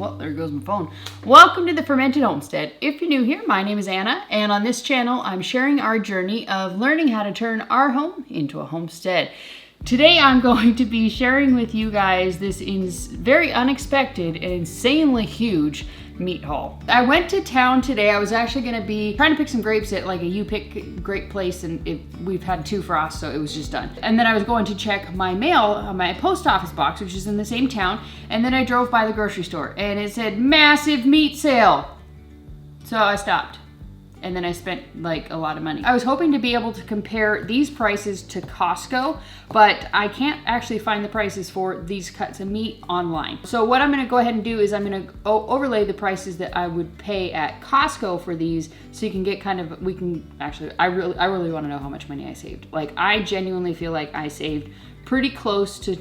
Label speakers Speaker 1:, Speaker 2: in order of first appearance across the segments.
Speaker 1: Well, there goes my phone. Welcome to the Fermented Homestead. If you're new here, my name is Anna, and on this channel, I'm sharing our journey of learning how to turn our home into a homestead. Today, I'm going to be sharing with you guys this very unexpected and insanely huge meat haul. I went to town today. I was actually going to be trying to pick some grapes at like a you-pick grape place, and we've had 2 frosts, so it was just done. And then I was going to check my mail, my post office box, which is in the same town, and then I drove by the grocery store, and it said massive meat sale. So I stopped. And then I spent like a lot of money. I was hoping to be able to compare these prices to Costco, but I can't actually find the prices for these cuts of meat online. So what I'm gonna go ahead and do is I'm gonna overlay the prices that I would pay at Costco for these, so you can get kind of, I really wanna know how much money I saved. Like, I genuinely feel like I saved pretty close to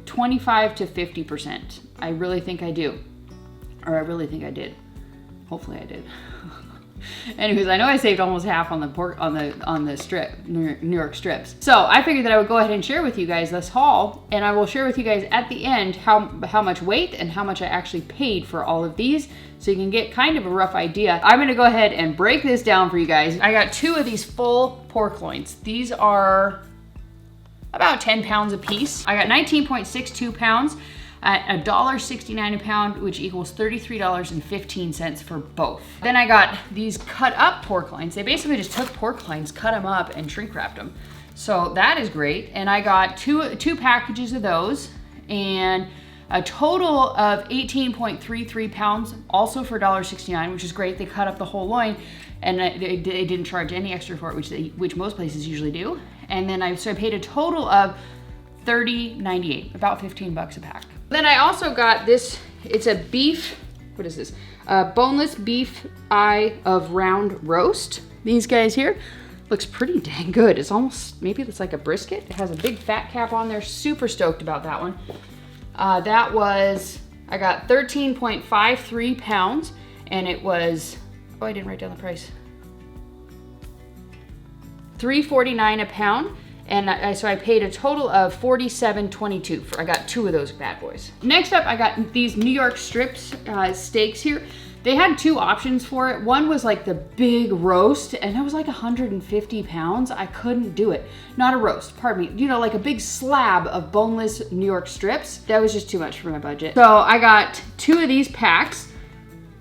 Speaker 1: 25 to 50%. I really think I do. Or I really think I did. Hopefully I did. Anyways, I know I saved almost half on the pork on the strip, New York strips. So I figured that I would go ahead and share with you guys this haul, and I will share with you guys at the end how much weight and how much I actually paid for all of these, so you can get kind of a rough idea. I'm gonna go ahead and break this down for you guys. I got 2 of these full pork loins. These are about 10 pounds a piece. I got 19.62 pounds at $1.69 a pound, which equals $33.15 for both. Then I got these cut up pork loins. They basically just took pork loins, cut them up, and shrink wrapped them. So that is great. And I got two packages of those, and a total of 18.33 pounds, also for $1.69, which is great. They cut up the whole loin, and they didn't charge any extra for it, which most places usually do. And then I paid a total of $30.98, about 15 bucks a pack. Then I also got this, it's a beef, what is this? Boneless beef eye of round roast. These guys here, looks pretty dang good. It's almost, maybe it's like a brisket. It has a big fat cap on there. Super stoked about that one. I got 13.53 pounds, and it was, oh, I didn't write down the price. $3.49 a pound. And so I paid a total of $47.22 I got 2 of those bad boys. Next up, I got these New York strips, steaks here. They had 2 options for it. One was like the big roast, and that was like 150 pounds. I couldn't do it. Not a roast, pardon me. You know, like a big slab of boneless New York strips. That was just too much for my budget. So I got 2 of these packs.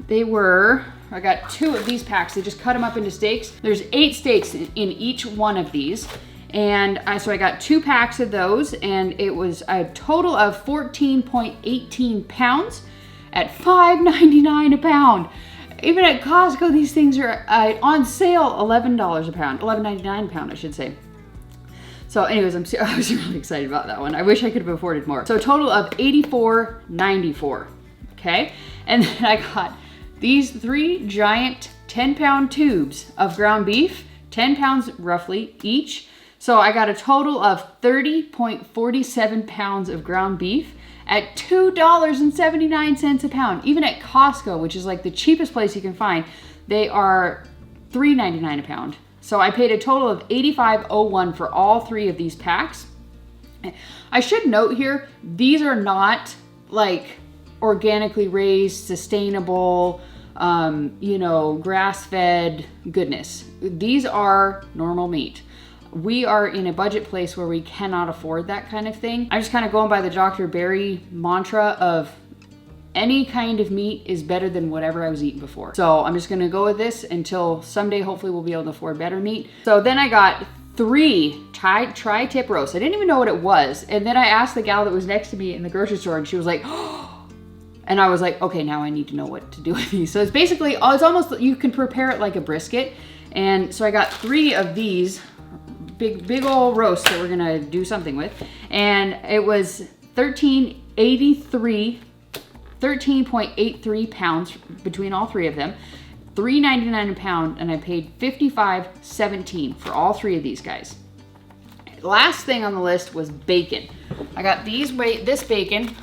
Speaker 1: I got 2 of these packs. They just cut them up into steaks. There's 8 steaks in each one of these. And so I got 2 packs of those, and it was a total of 14.18 pounds at $5.99 a pound. Even at Costco, these things are on sale, $11 a pound, $11.99 a pound, I should say. So anyways, I was really excited about that one. I wish I could have afforded more. So a total of $84.94, okay? And then I got these 3 giant 10-pound tubes of ground beef, 10 pounds roughly each. So I got a total of 30.47 pounds of ground beef at $2.79 a pound. Even at Costco, which is like the cheapest place you can find, they are $3.99 a pound. So I paid a total of $85.01 for all 3 of these packs. I should note here, these are not like organically raised, sustainable, grass-fed goodness. These are normal meat. We are in a budget place where we cannot afford that kind of thing. I'm just kind of going by the Dr. Berry mantra of any kind of meat is better than whatever I was eating before. So I'm just gonna go with this until someday hopefully we'll be able to afford better meat. So then I got 3 tri-tip roasts. I didn't even know what it was. And then I asked the gal that was next to me in the grocery store, and she was like, oh, and I was like, okay, now I need to know what to do with these. So it's basically, it's almost, you can prepare it like a brisket. And so I got 3 of these big old roast that we're gonna do something with, and it was 13.83 pounds between all 3 of them, $3.99 a pound, and I paid $55.17 for all 3 of these guys. Last thing on the list was bacon. I got this bacon,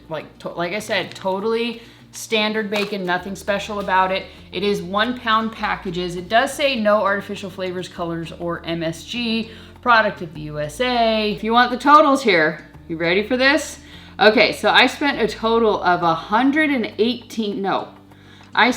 Speaker 1: like I said, totally standard bacon, nothing special about it. It is 1 pound packages. It does say no artificial flavors, colors, or MSG, product of the USA. If you want the totals here, you ready for this? Okay, so I spent a total of 118, no. I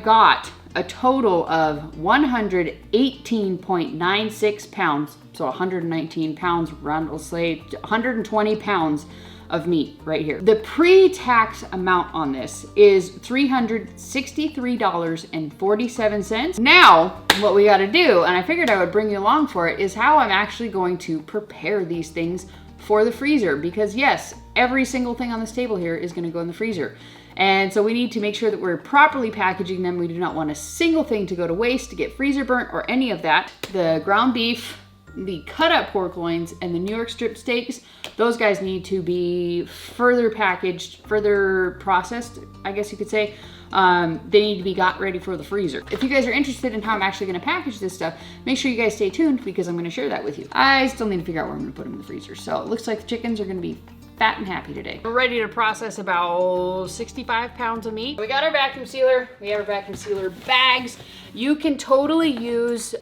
Speaker 1: got a total of 118.96 pounds, so 119 pounds, round, we'll say 120 pounds of meat right here. The pre-tax amount on this is $363.47. Now, what we gotta do, and I figured I would bring you along for it, is how I'm actually going to prepare these things for the freezer, because yes, every single thing on this table here is gonna go in the freezer. And so we need to make sure that we're properly packaging them. We do not want a single thing to go to waste, to get freezer burnt or any of that. The ground beef, the cut up pork loins, and the New York strip steaks, those guys need to be further packaged, further processed, I guess you could say. They need to be got ready for the freezer. If you guys are interested in how I'm actually gonna package this stuff, make sure you guys stay tuned because I'm gonna share that with you. I still need to figure out where I'm gonna put them in the freezer. So it looks like the chickens are gonna be fat and happy today. We're ready to process about 65 pounds of meat. We got our vacuum sealer. We have our vacuum sealer bags. You can totally use,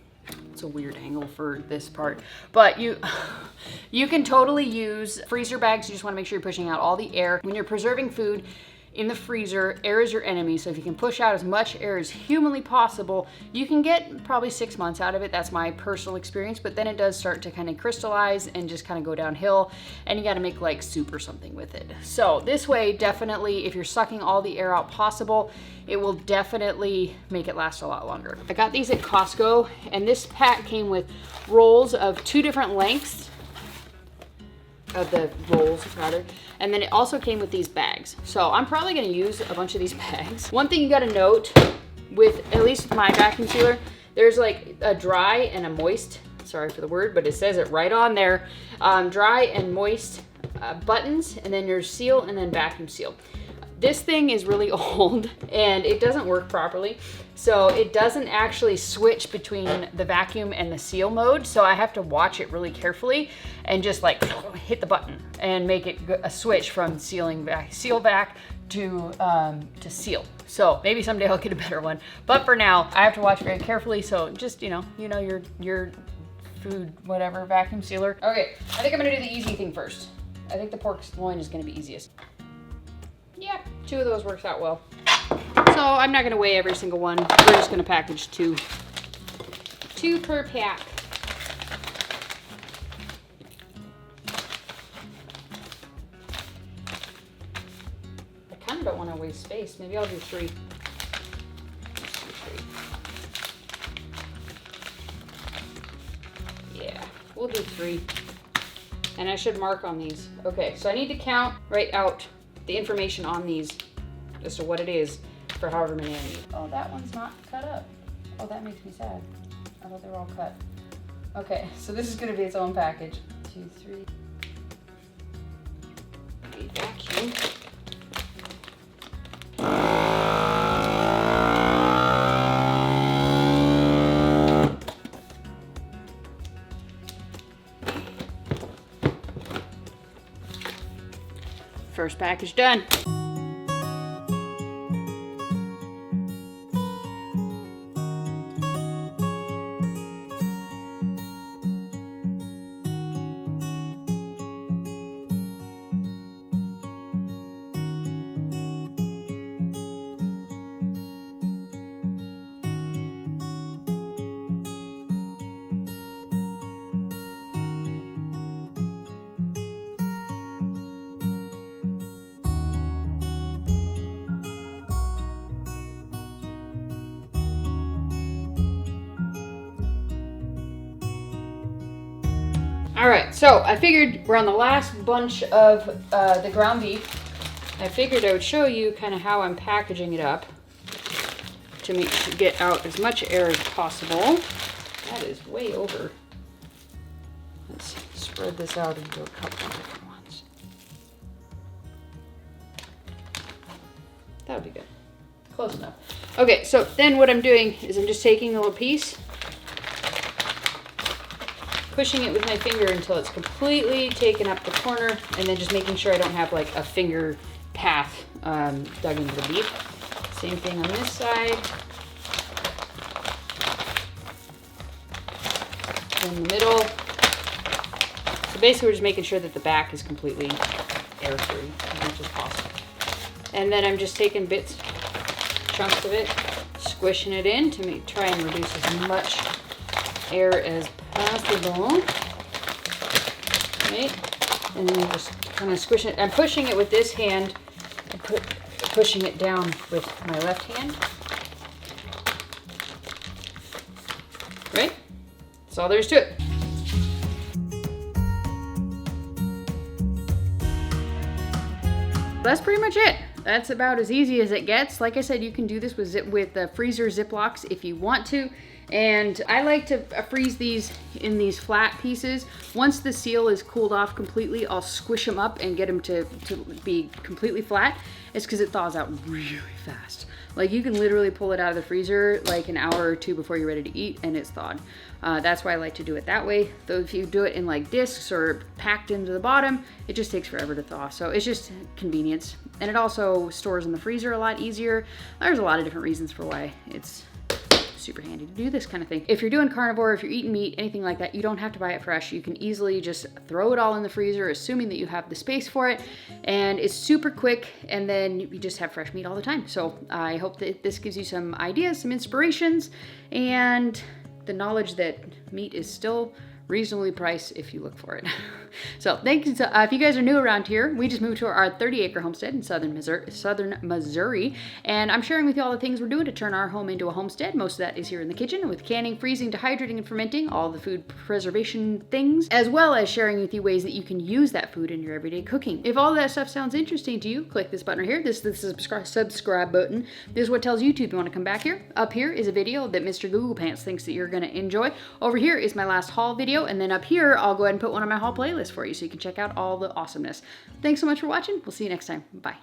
Speaker 1: it's a weird angle for this part, but you can totally use freezer bags. You just wanna make sure you're pushing out all the air. When you're preserving food in the freezer, air is your enemy. So if you can push out as much air as humanly possible, you can get probably 6 months out of it. That's my personal experience, but then it does start to kind of crystallize and just kind of go downhill, and you got to make like soup or something with it. So this way, definitely, if you're sucking all the air out possible, it will definitely make it last a lot longer. I got these at Costco, and this pack came with rolls of 2 different lengths of the rolls rather, and then it also came with these bags. So I'm probably gonna use a bunch of these bags. One thing you gotta note with, at least with my vacuum sealer, there's like a dry and a moist, sorry for the word, but it says it right on there, dry and moist buttons, and then your seal, and then vacuum seal. This thing is really old and it doesn't work properly. So it doesn't actually switch between the vacuum and the seal mode. So I have to watch it really carefully and just like hit the button and make it a switch from seal vac to seal. So maybe someday I'll get a better one. But for now, I have to watch very carefully. So just, you know your food, whatever, vacuum sealer. Okay, I think I'm gonna do the easy thing first. I think the pork loin is gonna be easiest. Yeah, 2 of those works out well. So I'm not gonna weigh every single one. We're just gonna package 2 per pack. I kind of don't want to waste space. Maybe I'll do 3. Yeah, we'll do 3. And I should mark on these. Okay, so I need to count right out the information on these as to what it is for however many I need. Oh, that one's not cut up. Oh, that makes me sad. I thought they were all cut. Okay, so this is gonna be its own package. 2, 3. Vacuum. First package done. All right, so I figured we're on the last bunch of the ground beef. I figured I would show you kind of how I'm packaging it up to get out as much air as possible. That is way over. Let's spread this out into a couple of different ones. That would be good. Close enough. Okay, so then what I'm doing is I'm just taking a little piece, pushing it with my finger until it's completely taken up the corner, and then just making sure I don't have like a finger path dug into the beef. Same thing on this side. In the middle. So basically we're just making sure that the back is completely air-free as much as possible. And then I'm just taking chunks of it, squishing it in to try and reduce as much air as possible. Right? And then just kind of squish it. I'm pushing it with this hand and pushing it down with my left hand. Right? That's all there is to it. That's pretty much it. That's about as easy as it gets. Like I said, you can do this with freezer Ziplocs if you want to. And I like to freeze these in these flat pieces. Once the seal is cooled off completely, I'll squish them up and get them to be completely flat. It's because it thaws out really fast. Like you can literally pull it out of the freezer like an hour or two before you're ready to eat and it's thawed. That's why I like to do it that way. Though if you do it in like discs or packed into the bottom, it just takes forever to thaw. So it's just convenience. And it also stores in the freezer a lot easier. There's a lot of different reasons for why it's super handy to do this kind of thing. If you're doing carnivore, if you're eating meat, anything like that, you don't have to buy it fresh. You can easily just throw it all in the freezer, assuming that you have the space for it. And it's super quick, and then you just have fresh meat all the time. So I hope that this gives you some ideas, some inspirations, and the knowledge that meat is still reasonably priced if you look for it. So thank you. If you guys are new around here, we just moved to our 30-acre homestead in southern Missouri, and I'm sharing with you all the things we're doing to turn our home into a homestead. Most of that is here in the kitchen with canning, freezing, dehydrating, and fermenting, all the food preservation things, as well as sharing with you ways that you can use that food in your everyday cooking. If all that stuff sounds interesting to you, click this button right here. This is the subscribe button. This is what tells YouTube you want to come back here. Up here is a video that Mr. Google Pants thinks that you're going to enjoy. Over here is my last haul video, and then up here I'll go ahead and put one of my haul playlists for you so you can check out all the awesomeness. Thanks so much for watching. We'll see you next time. Bye.